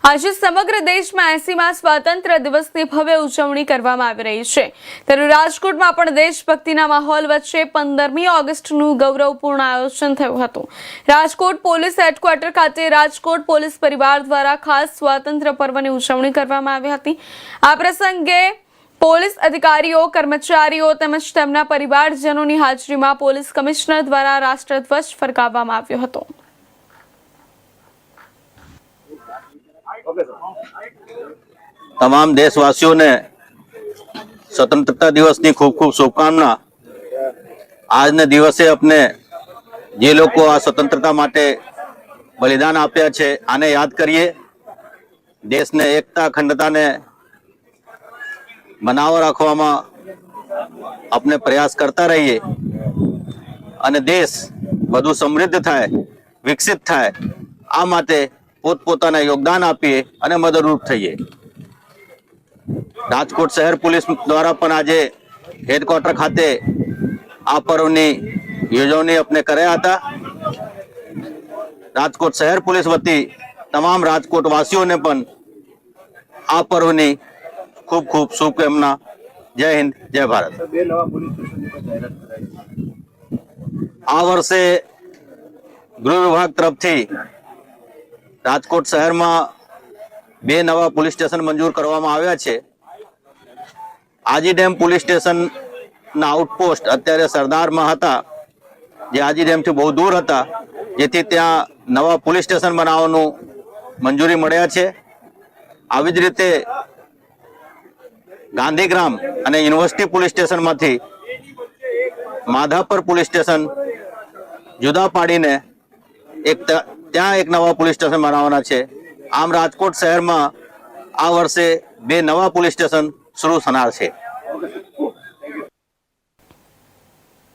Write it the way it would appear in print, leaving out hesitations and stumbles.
આજે સમગ્ર દેશમાં 80મા સ્વાતંત્ર્ય દિવસની ભવ્ય ઉજવણી કરવામાં આવી રહી છે ત્યારે રાજકોટમાં પણ દેશભક્તિના માહોલ વચ્ચે 15મી ઓગસ્ટનું ગૌરવપૂર્ણ આયોજન થયું હતું। રાજકોટ પોલીસ હેડક્વાર્ટર ખાતે રાજકોટ પોલીસ પરિવાર દ્વારા ખાસ સ્વાતંત્ર્ય પર્વની ઉજવણી કરવામાં આવી હતી। આ પ્રસંગે પોલીસ અધિકારીઓ, કર્મચારીઓ તેમજ તેમના પરિવારજનોની હાજરીમાં પોલીસ કમિશનર દ્વારા રાષ્ટ્રધ્વજ ફરકાવવામાં આવ્યો હતો। तमाम देशवासियों ने स्वतंत्रता दिवस की खूब खूब शुभकामना। आज ने दिवसे अपने जे लोग आ स्वतंत्रता माटे बलिदान आप्या छे आने याद करिए। देश ने एकता अखंडता ने बनाव राखवामां अपने प्रयास करता रहिए અને देश વધુ समृद्ध थाय, विकसित थाय आ माटे પોતપોતાના યોગદાન આપીએ અને મદદરૂપ થઈએ। રાજકોટ શહેર પોલીસ દ્વારા પણ આજે હેડક્વાર્ટર ખાતે આ પર્વની યોજવણી આપણે કર્યા હતા। રાજકોટ શહેર પોલીસ વતી તમામ રાજકોટ વાસીઓને પણ આ પર્વની ખૂબ ખૂબ શુભકામના। જય હિન્દ, જય ભારત। આ વર્ષે ગૃહ વિભાગ તરફથી રાજકોટ શહેરમાં 2 નવા પોલીસ સ્ટેશન મંજૂર કરવામાં આવ્યા છે। આજી ડેમ પોલીસ સ્ટેશનના આઉટપોસ્ટ અત્યારે સરદારમાં હતા, જે આજી ડેમથી બહુ દૂર હતા, જેથી ત્યાં નવા પોલીસ સ્ટેશન બનાવવાનું મંજૂરી મળ્યા છે। આવી જ રીતે ગાંધીગ્રામ અને યુનિવર્સિટી પોલીસ સ્ટેશનમાંથી માધાપર પોલીસ સ્ટેશન જુદા પાડીને ત્યાં એક નવા પોલીસ સ્ટેશન બનાવવાના છે। આમ રાજકોટ શહેરમાં આ વર્ષે 2 નવા પોલીસ સ્ટેશન શરૂ થનાર છે।